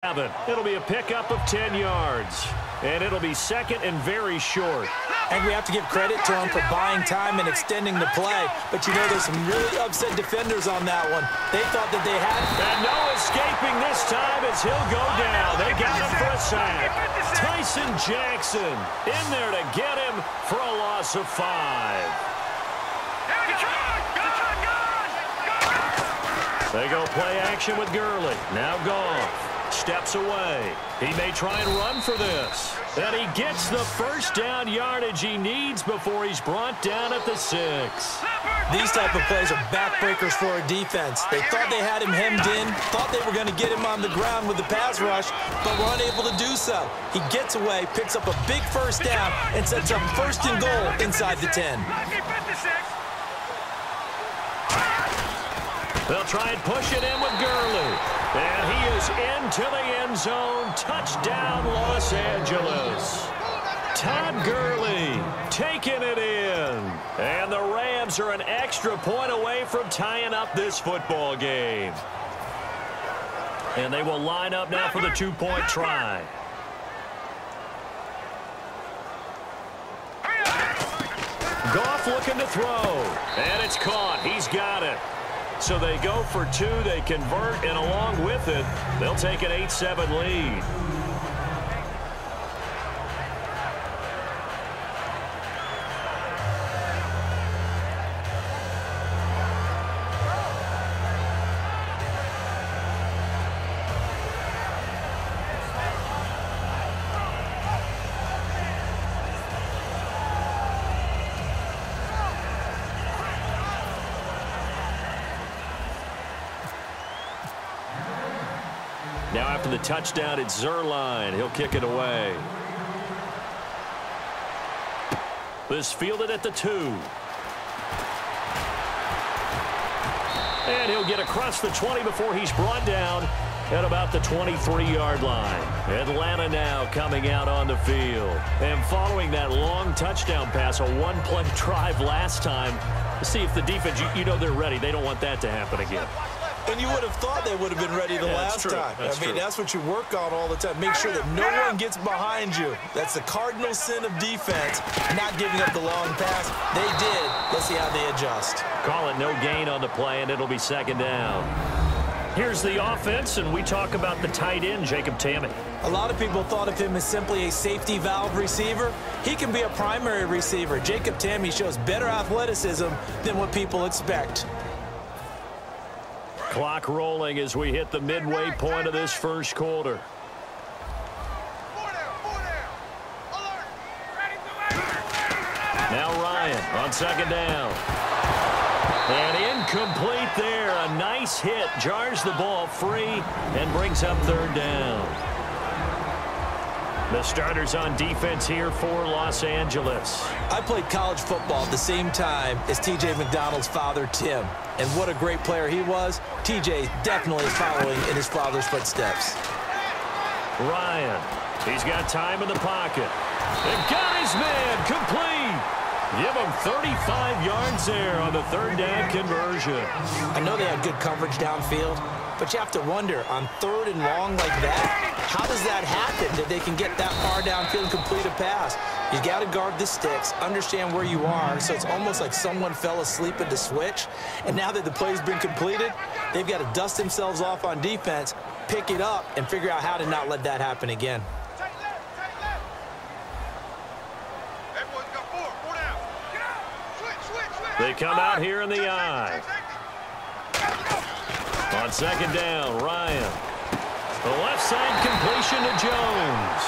It'll be a pickup of 10 yards. And it'll be second and very short. And we have to give credit to him for buying time and extending the play. But you know, there's some really upset defenders on that one. They thought that they had. And no escaping this time as he'll go down. They got him for a sack. Tyson Jackson in there to get him for a loss of 5. They go play action with Gurley. Now Goff steps away. He may try and run for this. And he gets the first down yardage he needs before he's brought down at the 6. These type of plays are backbreakers for a defense. They thought they had him hemmed in, thought they were going to get him on the ground with the pass rush, but were unable to do so. He gets away, picks up a big first down, and sets up first and goal inside the 10. They'll try and push it in with Gurley. And he is into the end zone. Touchdown, Los Angeles. Todd Gurley taking it in. And the Rams are an extra point away from tying up this football game. And they will line up now for the 2-point try. Goff looking to throw. And it's caught. He's got it. So they go for 2, they convert, and along with it, they'll take an 8-7 lead. Now after the touchdown, it's Zuerlein. He'll kick it away. This fielded at the 2. And he'll get across the 20 before he's brought down at about the 23-yard line. Atlanta now coming out on the field. And following that long touchdown pass, a one-play drive last time, to see if the defense, you know they're ready. They don't want that to happen again. And you would have thought they would have been ready the last time. That's what you work on all the time. Make sure that no one gets behind you. That's the cardinal sin of defense, not giving up the long pass. They did. Let's see how they adjust. Call it no gain on the play, and it'll be second down. Here's the offense, and we talk about the tight end, Jacob Tamme. A lot of people thought of him as simply a safety valve receiver. He can be a primary receiver. Jacob Tamme shows better athleticism than what people expect. Clock rolling as we hit the midway point of this first quarter. Now Ryan on second down. And incomplete there. A nice hit. Jars the ball free and brings up third down. The starters on defense here for Los Angeles. I played college football at the same time as T.J. McDonald's father, Tim. And what a great player he was. T.J. definitely following in his father's footsteps. Ryan, he's got time in the pocket. And got his man complete. Give him 35 yards there on the third down conversion. I know they had good coverage downfield, but you have to wonder, on third and long like that, how does that happen that they can get that far downfield and complete a pass? You got to guard the sticks, understand where you are, so it's almost like someone fell asleep at the switch, and now that the play's been completed, they've got to dust themselves off on defense, pick it up, and figure out how to not let that happen again. They come out here in the eye. On second down, Ryan. The left side completion to Jones.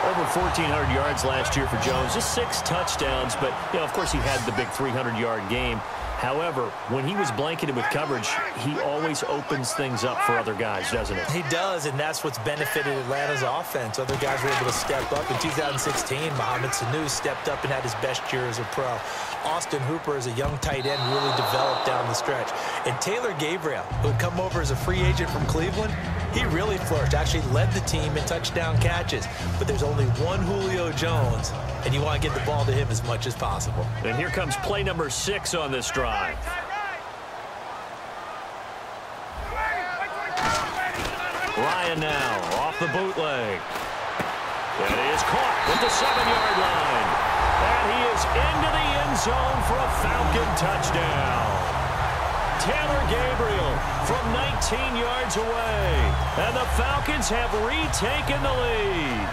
Over 1,400 yards last year for Jones. Just 6 touchdowns, but, you know, of course he had the big 300-yard game. However, when he was blanketed with coverage, he always opens things up for other guys, doesn't it? He does, and that's what's benefited Atlanta's offense. Other guys were able to step up. In 2016, Mohamed Sanu stepped up and had his best year as a pro. Austin Hooper, as a young tight end, really developed down the stretch. And Taylor Gabriel, who had come over as a free agent from Cleveland, he really flourished, actually led the team in touchdown catches. But there's only one Julio Jones, and you want to get the ball to him as much as possible. And here comes play number 6 on this drive. Ryan Ryan now off the bootleg. And he is caught at the 7-yard line. And he is into the end zone for a Falcon touchdown. Taylor Gabriel from 19 yards away. And the Falcons have retaken the lead.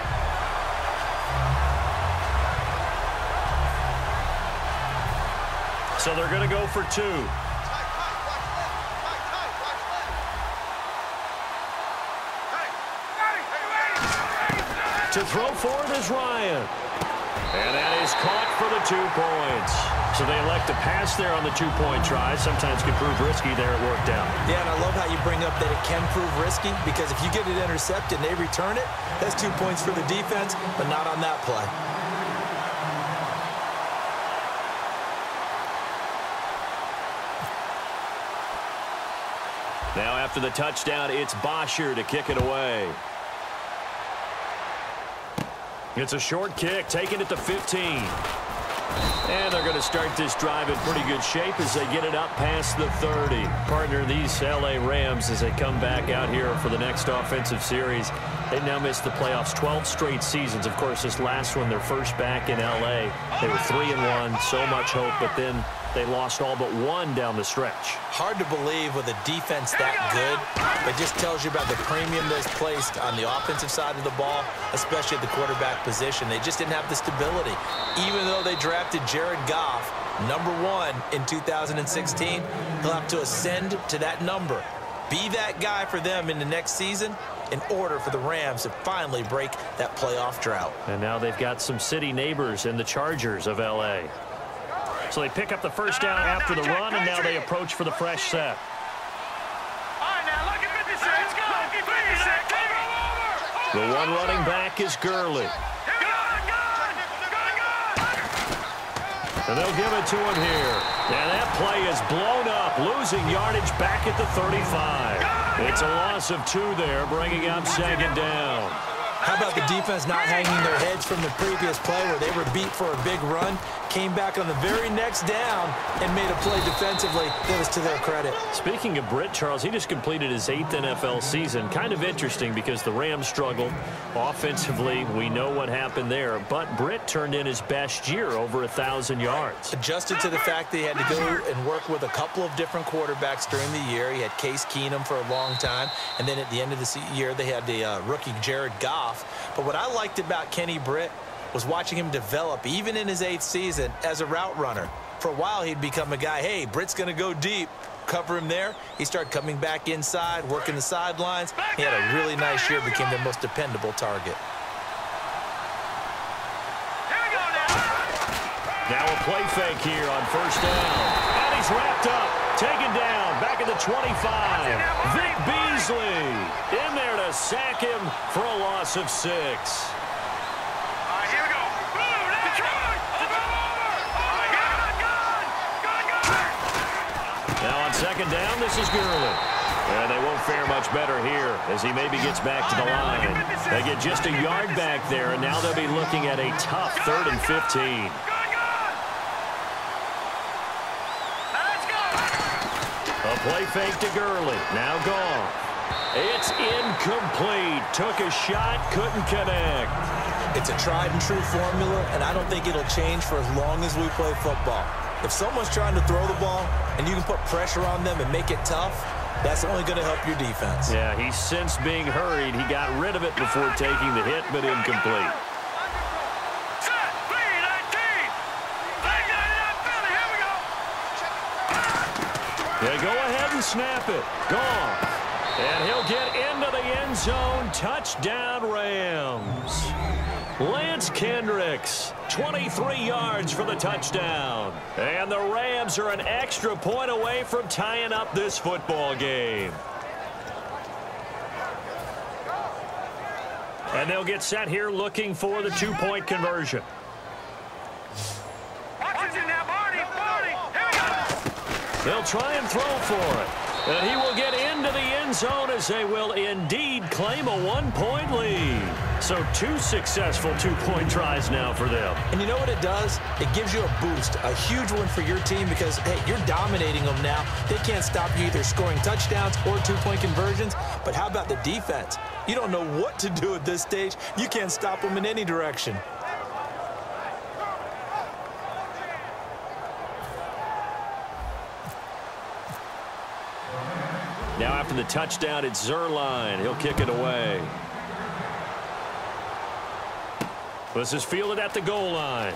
So they're going to go for 2. To throw for it is Ryan. And that is caught for the 2 points. So they elect to pass there on the 2-point try. Sometimes can prove risky. There it worked out. Yeah, and I love how you bring up that it can prove risky, because if you get it intercepted and they return it, that's 2 points for the defense, but not on that play. Now after the touchdown, it's Bosher to kick it away. It's a short kick, taking it to 15. And they're going to start this drive in pretty good shape as they get it up past the 30. Partner, these L.A. Rams, as they come back out here for the next offensive series, they've now missed the playoffs 12 straight seasons. Of course, this last one, their first back in L.A. They were 3-1, so much hope, but then they lost all but 1 down the stretch. Hard to believe with a defense that good, but just tells you about the premium that's placed on the offensive side of the ball, especially at the quarterback position. They just didn't have the stability. Even though they drafted Jared Goff, #1 in 2016, he'll have to ascend to that number. Be that guy for them in the next season in order for the Rams to finally break that playoff drought. And now they've got some city neighbors in the Chargers of L.A. So they pick up the first down after the run, and now they approach for the fresh set. The one running back is Gurley. And they'll give it to him here. And that play is blown up, losing yardage back at the 35. It's a loss of 2 there, bringing up 2nd down. How about the defense not hanging their heads from the previous play where they were beat for a big run, came back on the very next down and made a play defensively that was to their credit. Speaking of Britt, Charles, he just completed his 8th NFL season. Kind of interesting because the Rams struggled offensively. We know what happened there, but Britt turned in his best year, over 1,000 yards. Adjusted to the fact that he had to go and work with a couple of different quarterbacks during the year. He had Case Keenum for a long time, and then at the end of the year they had the rookie Jared Goff. But what I liked about Kenny Britt was watching him develop, even in his 8th season, as a route runner. For a while, he'd become a guy, hey, Britt's going to go deep. Cover him there. He started coming back inside, working the sidelines. He had a really nice year, became their most dependable target. Now a play fake here on first down. And he's wrapped up, taken down, back at the 25. Vic Beasley in there to sack him for a loss of 6. Now on 2nd down, this is Gurley. And they won't fare much better here as he maybe gets back to the line. They get just a yard back there, and now they'll be looking at a tough 3rd and 15. A play fake to Gurley. Now gone. It's incomplete. Took a shot, couldn't connect. It's a tried and true formula, and I don't think it'll change for as long as we play football. If someone's trying to throw the ball and you can put pressure on them and make it tough, that's only going to help your defense. Yeah, he's since being hurried. He got rid of it before taking the hit, but incomplete. They go ahead and snap it. Gone. And he'll get into the end zone. Touchdown, Rams. Lance Kendricks, 23 yards for the touchdown. And the Rams are an extra point away from tying up this football game. And they'll get set here looking for the 2-point conversion. They'll try and throw for it. And he will get into the end zone as they will indeed claim a 1-point lead. So 2 successful two-point tries now for them. And you know what it does? It gives you a boost, a huge one for your team because, hey, you're dominating them now. They can't stop you either scoring touchdowns or two-point conversions. But how about the defense? You don't know what to do at this stage. You can't stop them in any direction. Now after the touchdown, it's Zerline. He'll kick it away. This is fielded at the goal line.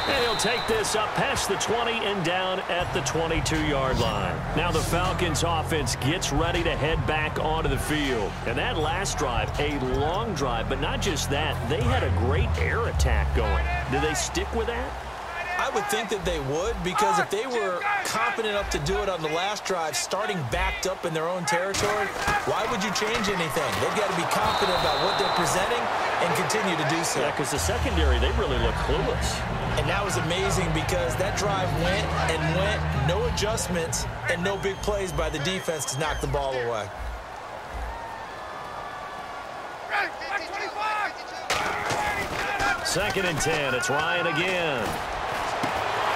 And he'll take this up past the 20 and down at the 22-yard line. Now the Falcons offense gets ready to head back onto the field. And that last drive, a long drive, but not just that. They had a great air attack going. Do they stick with that? I would think that they would, because if they were confident enough to do it on the last drive, starting backed up in their own territory, why would you change anything? They've got to be confident about what they're presenting and continue to do so. Yeah, because the secondary, they really look clueless. And that was amazing because that drive went and went, no adjustments, and no big plays by the defense to knock the ball away. Second and 10, it's Ryan again.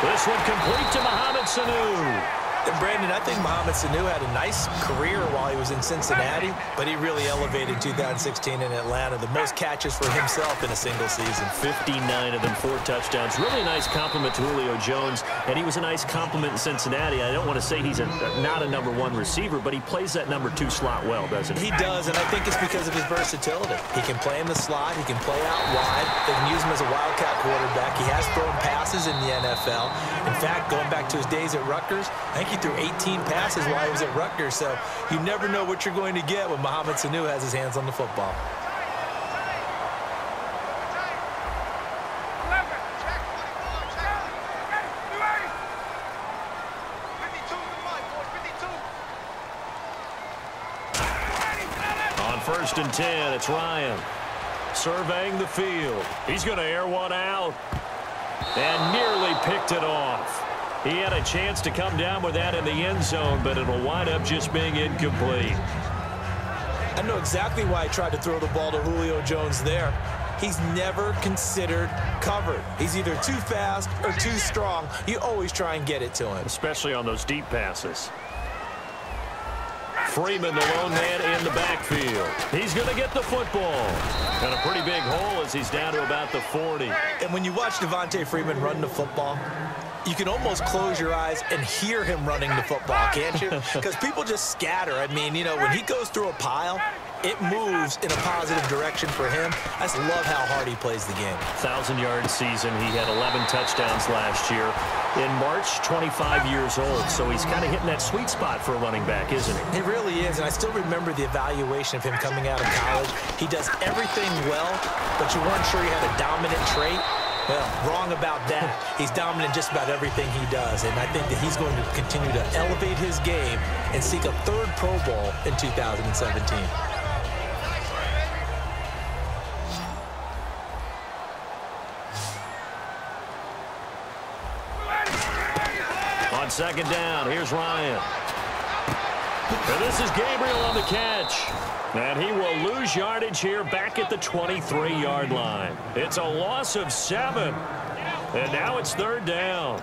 This one complete to Mohamed Sanu. And Brandon, I think Mohamed Sanu had a nice career while he was in Cincinnati, but he really elevated 2016 in Atlanta. The most catches for himself in a single season. 59 of them, 4 touchdowns. Really nice compliment to Julio Jones, and he was a nice compliment in Cincinnati. I don't want to say he's not a number 1 receiver, but he plays that number 2 slot well, doesn't he? He does, and I think it's because of his versatility. He can play in the slot. He can play out wide. They can use him as a wildcat quarterback. He has thrown passes in the NFL. In fact, going back to his days at Rutgers, I think he threw 18 passes while he was at Rutgers, so you never know what you're going to get when Mohamed Sanu has his hands on the football. On 1st and 10, it's Ryan surveying the field. He's going to air one out and nearly picked it off. He had a chance to come down with that in the end zone, but it'll wind up just being incomplete. I know exactly why I tried to throw the ball to Julio Jones there. He's never considered covered. He's either too fast or too strong. You always try and get it to him. Especially on those deep passes. Freeman, the lone man in the backfield. He's going to get the football. Got a pretty big hole as he's down to about the 40. And when you watch Devontae Freeman run the football, you can almost close your eyes and hear him running the football, can't you? Because people just scatter. I mean, you know, when he goes through a pile, it moves in a positive direction for him. I just love how hard he plays the game. 1,000-yard season. He had 11 touchdowns last year. In March, 25 years old. So he's kind of hitting that sweet spot for a running back, isn't he? He really is. And I still remember the evaluation of him coming out of college. He does everything well, but you weren't sure he had a dominant trait. Well, wrong about that. He's dominant just about everything he does, and I think that he's going to continue to elevate his game and seek a 3rd Pro Bowl in 2017. On 2nd down, here's Ryan. And this is Gabriel on the catch. And he will lose yardage here back at the 23-yard line. It's a loss of 7. And now it's 3rd down.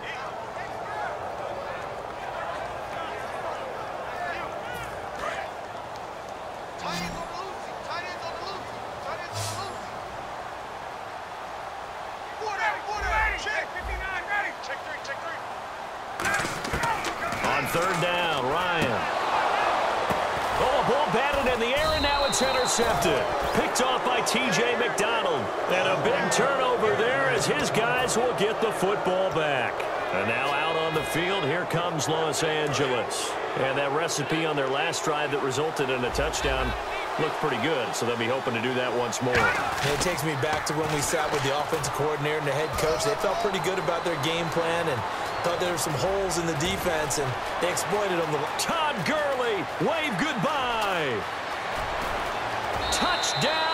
On 3rd down, Ryan. Oh, a ball batted in the air, and now it's intercepted. Picked off by T.J. McDonald. And a big turnover there as his guys will get the football back. And now out on the field, here comes Los Angeles. And that recipe on their last drive that resulted in a touchdown looked pretty good, so they'll be hoping to do that once more. And it takes me back to when we sat with the offensive coordinator and the head coach. They felt pretty good about their game plan and thought there were some holes in the defense, and they exploited them. Todd Gurley, wave goodbye. Touchdown.